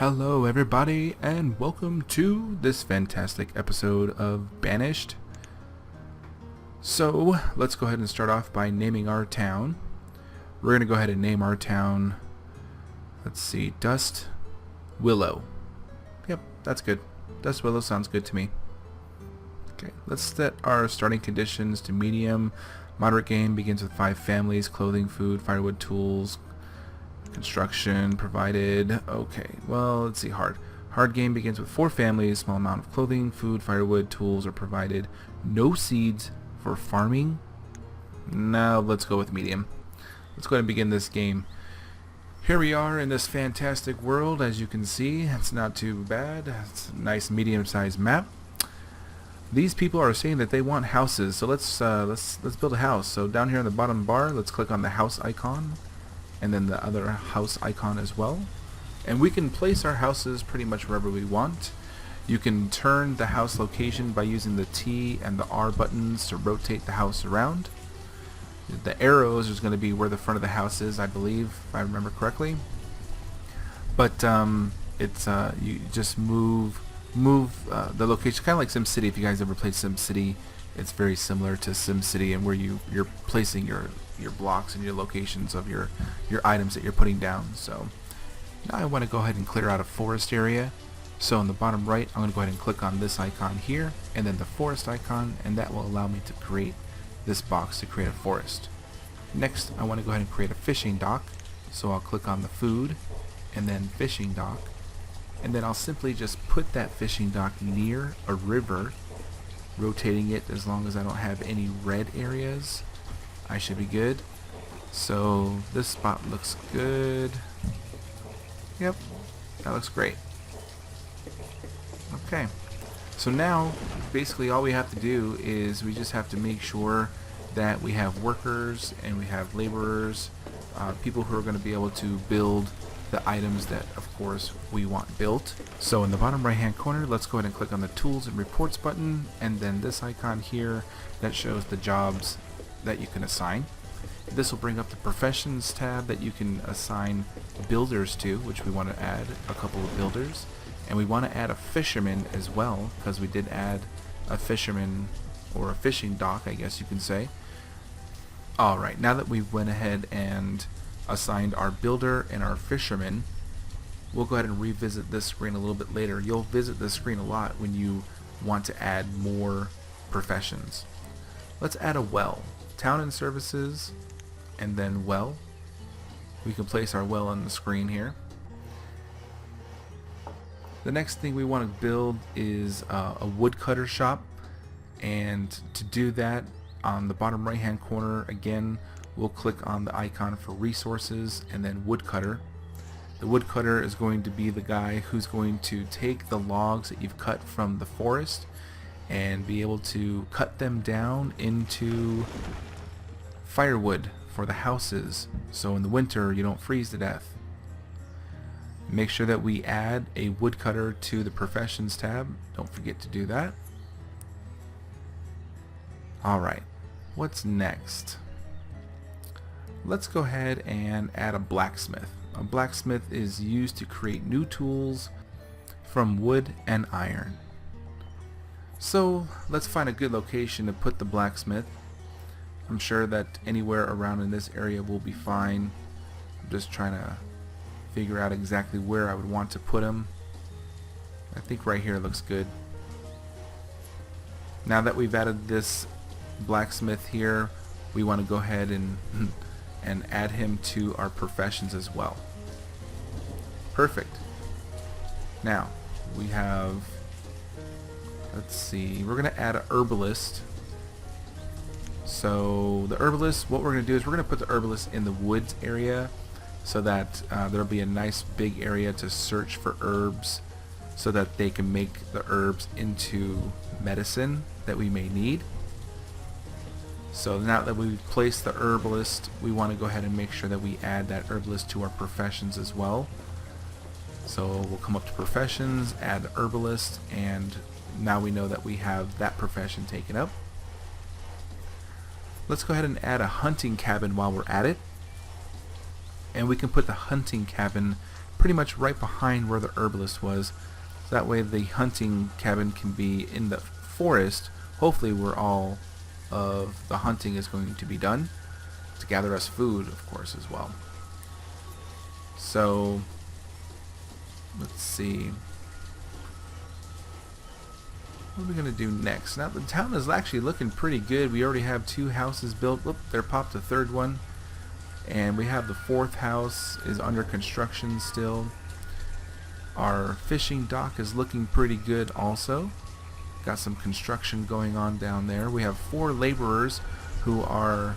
Hello everybody and welcome to this fantastic episode of Banished. So let's go ahead and start off by naming our town. We're going to go ahead and name our town, let's see, Dust Willow. Yep, that's good. Dust Willow sounds good to me. Okay, let's set our starting conditions to medium. Moderate game begins with 5 families, clothing, food, firewood, tools, construction provided. Okay, well, let's see, hard. Hard game begins with 4 families, small amount of clothing, food, firewood, tools are provided. No seeds for farming. Now let's go with medium. Let's go ahead and begin this game. Here we are in this fantastic world. As you can see, it's not too bad. It's a nice medium-sized map. These people are saying that they want houses, so let's build a house. So down here in the bottom bar, let's click on the house icon, and then the other house icon as well. And we can place our houses pretty much wherever we want. You can turn the house location by using the T and the R buttons to rotate the house around. The arrows is going to be where the front of the house is, I believe, if I remember correctly. But it's you just move the location, kind of like SimCity. If you guys ever played SimCity, it's very similar to SimCity, and where you're placing your blocks and your locations of your items that you're putting down. So now I want to go ahead and clear out a forest area. So in the bottom right, I'm going to go ahead and click on this icon here, and then the forest icon, and that will allow me to create this box to create a forest. Next, I want to go ahead and create a fishing dock. So I'll click on the food, and then fishing dock, and then I'll simply just put that fishing dock near a river, rotating it as long as I don't have any red areas. I should be good. So this spot looks good. Yep, that looks great. Okay, so now basically all we have to do is we just have to make sure that we have workers and we have laborers, people who are going to be able to build the items that of course we want built. So in the bottom right hand corner, let's go ahead and click on the tools and reports button, and then this icon here that shows the jobs that you can assign. This will bring up the professions tab that you can assign builders to, which we want to add a couple of builders, and we want to add a fisherman as well, because we did add a fisherman, or a fishing dock, I guess you can say. Alright, now that we went ahead and assigned our builder and our fisherman, we'll go ahead and revisit this screen a little bit later. You'll visit this screen a lot when you want to add more professions. Let's add a well. Town and services, and then well. We can place our well on the screen here. The next thing we want to build is a woodcutter shop, and to do that, on the bottom right hand corner again, we'll click on the icon for resources and then woodcutter. The woodcutter is going to be the guy who's going to take the logs that you've cut from the forest and be able to cut them down into firewood for the houses, so in the winter you don't freeze to death. Make sure that we add a woodcutter to the professions tab. Don't forget to do that. Alright, what's next? Let's go ahead and add a blacksmith. A blacksmith is used to create new tools from wood and iron. So let's find a good location to put the blacksmith. I'm sure that anywhere around in this area will be fine. I'm just trying to figure out exactly where I would want to put him. I think right here looks good. Now that we've added this blacksmith here, we want to go ahead and add him to our professions as well. Perfect. Now we have, let's see, we're going to add a herbalist. So the herbalist, what we're going to do is we're going to put the herbalist in the woods area, so that there'll be a nice big area to search for herbs, so that they can make the herbs into medicine that we may need. So now that we've placed the herbalist, we want to go ahead and make sure that we add that herbalist to our professions as well. So we'll come up to professions, add herbalist, and now we know that we have that profession taken up. Let's go ahead and add a hunting cabin while we're at it. And we can put the hunting cabin pretty much right behind where the herbalist was. So that way the hunting cabin can be in the forest, hopefully where all of the hunting is going to be done, to gather us food, of course, as well. So, let's see. What are we going to do next? Now, the town is actually looking pretty good. We already have 2 houses built. Whoop, there popped a 3rd one. And we have the 4th house is under construction still. Our fishing dock is looking pretty good also. Got some construction going on down there. We have 4 laborers who are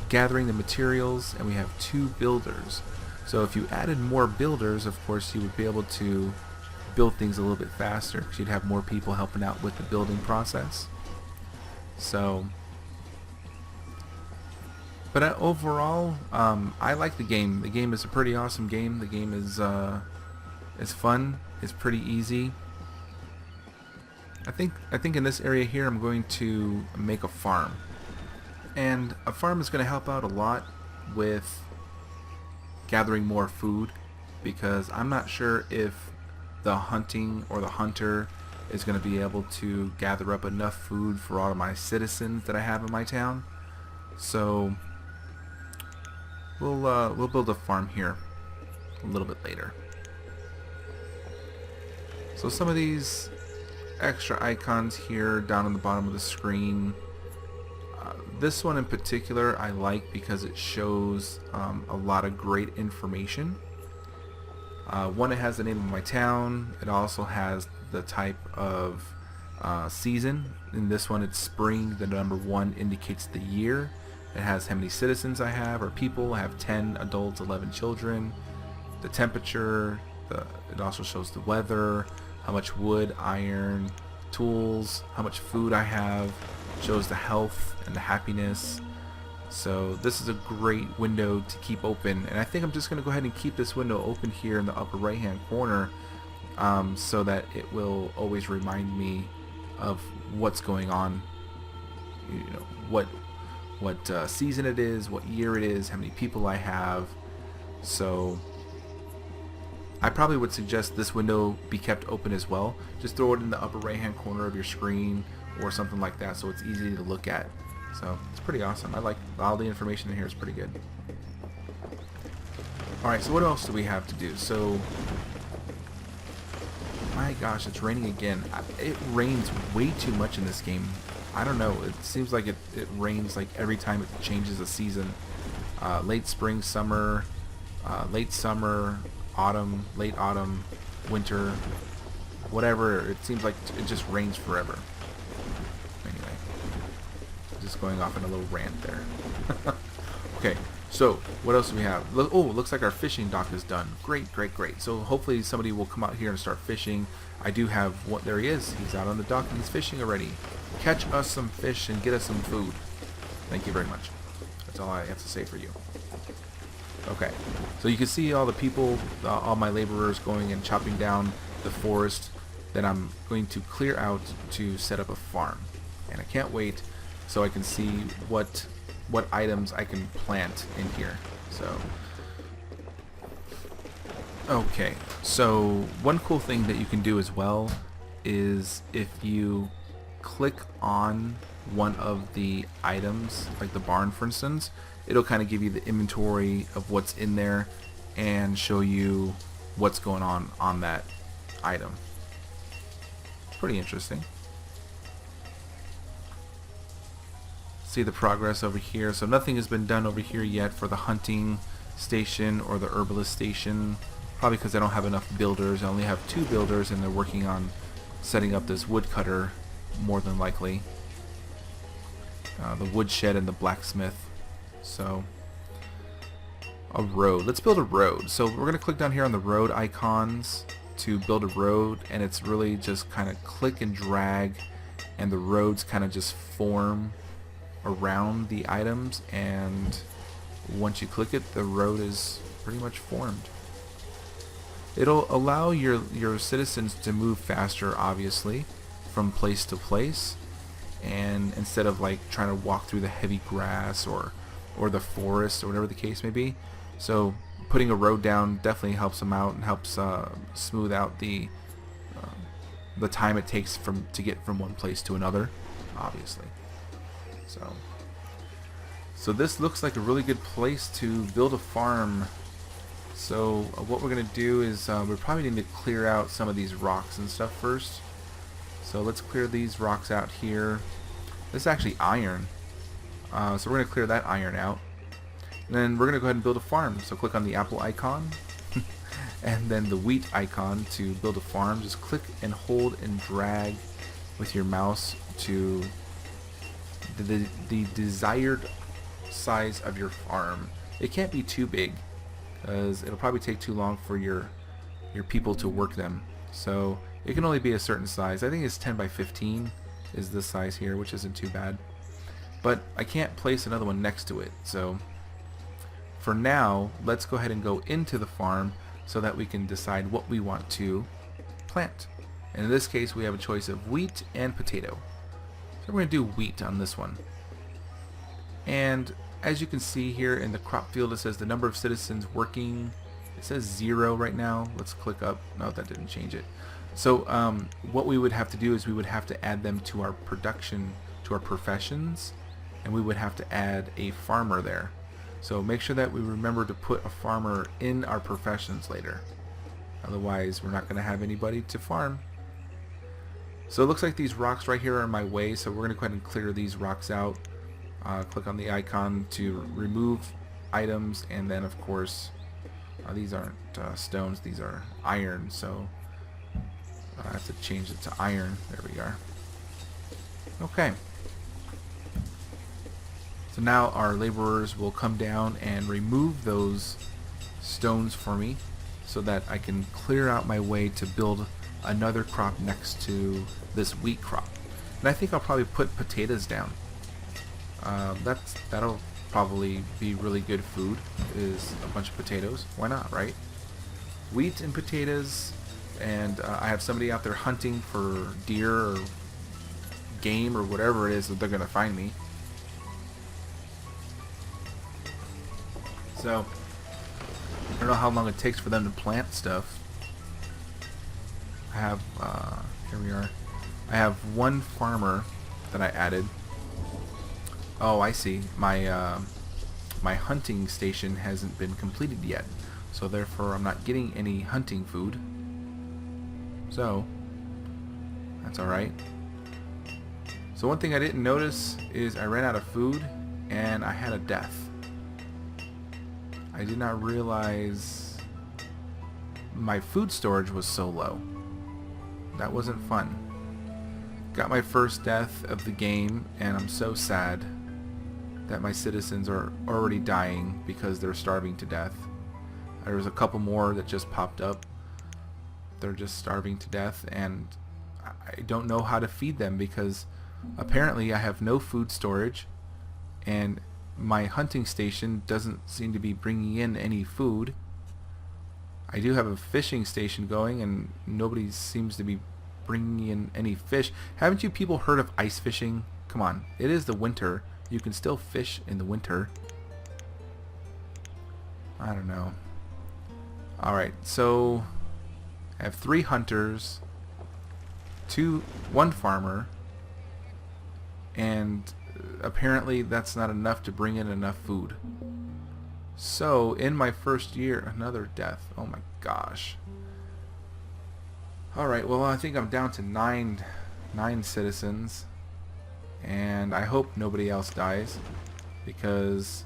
gathering the materials, and we have 2 builders. So if you added more builders, of course, you would be able to build things a little bit faster, because you'd have more people helping out with the building process. So, but overall, I like the game. The game is a pretty awesome game. The game is fun. It's pretty easy. I think in this area here, I'm going to make a farm, and a farm is going to help out a lot with gathering more food, because I'm not sure if the hunting or the hunter is going to be able to gather up enough food for all of my citizens that I have in my town. So we'll build a farm here a little bit later. So some of these extra icons here down on the bottom of the screen, this one in particular I like because it shows a lot of great information. One, it has the name of my town. It also has the type of season. In this one, it's spring. The number 1 indicates the year. It has how many citizens I have, or people. I have 10 adults, 11 children. The temperature. It also shows the weather, how much wood, iron, tools, how much food I have. It shows the health and the happiness. So this is a great window to keep open, and I think I'm just going to go ahead and keep this window open here in the upper right hand corner, so that it will always remind me of what's going on, you know, what season it is, what year it is, how many people I have. So I probably would suggest this window be kept open as well. Just throw it in the upper right hand corner of your screen or something like that, so it's easy to look at. So it's pretty awesome. I like all the information in here. Is pretty good. Alright, so what else do we have to do? So, my gosh, it's raining again. It rains way too much in this game. I don't know. It seems like it rains like every time it changes the season. Late spring, summer, late summer, autumn, late autumn, winter, whatever. It seems like it just rains forever. Just going off in a little rant there. Okay, so what else do we have? Oh, looks like our fishing dock is done. Great, great, great. So hopefully somebody will come out here and start fishing. I do have what there he is. He's out on the dock and he's fishing already. Catch us some fish and get us some food. Thank you very much. That's all I have to say for you. Okay, so you can see all the people, all my laborers going and chopping down the forest that I'm going to clear out to set up a farm. And I can't wait so I can see what items I can plant in here. So, okay, so one cool thing that you can do as well is if you click on one of the items, like the barn for instance, it'll kind of give you the inventory of what's in there and show you what's going on that item. Pretty interesting. See the progress over here. So nothing has been done over here yet for the hunting station or the herbalist station, probably because I don't have enough builders. I only have 2 builders and they're working on setting up this woodcutter, more than likely, the woodshed and the blacksmith. So a road, let's build a road. So we're gonna click down here on the road icons to build a road, and it's really just kind of click and drag, and the roads kind of just form around the items, and once you click it, the road is pretty much formed. It'll allow your citizens to move faster, obviously, from place to place, and instead of like trying to walk through the heavy grass or the forest or whatever the case may be. So putting a road down definitely helps them out and helps smooth out the time it takes to get from one place to another, obviously. So this looks like a really good place to build a farm. So what we're going to do is we probably need to clear out some of these rocks and stuff first. So let's clear these rocks out here. This is actually iron. So we're going to clear that iron out. And then we're going to go ahead and build a farm. So click on the apple icon and then the wheat icon to build a farm. Just click and hold and drag with your mouse to the desired size of your farm. It can't be too big because it'll probably take too long for your people to work them. So it can only be a certain size. I think it's 10 by 15 is this size here, which isn't too bad. But I can't place another one next to it. So for now, let's go ahead and go into the farm so that we can decide what we want to plant. And in this case, we have a choice of wheat and potato. So we're going to do wheat on this one. And as you can see here in the crop field, it says the number of citizens working. It says 0 right now. Let's click up. No, that didn't change it. So what we would have to do is we would have to add them to our production, to our professions, and we would have to add a farmer there. So make sure that we remember to put a farmer in our professions later. Otherwise, we're not going to have anybody to farm. So it looks like these rocks right here are in my way, so we're going to go ahead and clear these rocks out. Click on the icon to remove items, and then of course these aren't stones, these are iron, so I have to change it to iron. There we are. Okay. So now our laborers will come down and remove those stones for me so that I can clear out my way to build another crop next to this wheat crop. And I think I'll probably put potatoes down. That'll probably be really good food, is a bunch of potatoes. Why not, right? Wheat and potatoes, and I have somebody out there hunting for deer or game or whatever it is that they're going to find me. So, I don't know how long it takes for them to plant stuff. I have, here we are. I have one farmer that I added. Oh, I see. My my hunting station hasn't been completed yet, so therefore I'm not getting any hunting food. So that's alright. So one thing I didn't notice is I ran out of food and I had a death. I did not realize my food storage was so low. That wasn't fun. Got my first death of the game, and I'm so sad that my citizens are already dying because they're starving to death. There was a couple more that just popped up. They're just starving to death, and I don't know how to feed them because apparently I have no food storage, and my hunting station doesn't seem to be bringing in any food. I do have a fishing station going, and nobody seems to be bringing in any fish. Haven't you people heard of ice fishing? Come on, it is the winter. You can still fish in the winter. I don't know. Alright, so I have 3 hunters, 1 farmer, and apparently that's not enough to bring in enough food. So in my first year, another death. Oh my gosh. Alright, well I think I'm down to 9 citizens, and I hope nobody else dies because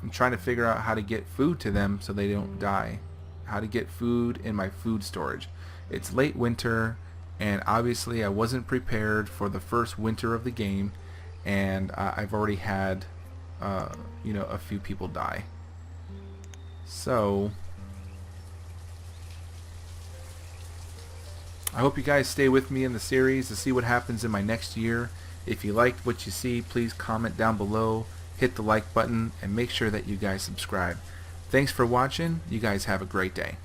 I'm trying to figure out how to get food to them so they don't die. How to get food in my food storage. It's late winter, and obviously I wasn't prepared for the first winter of the game, and I've already had you know, a few people die. So I hope you guys stay with me in the series to see what happens in my next year. If you liked what you see, please comment down below, hit the like button, and make sure that you guys subscribe. Thanks for watching. You guys have a great day.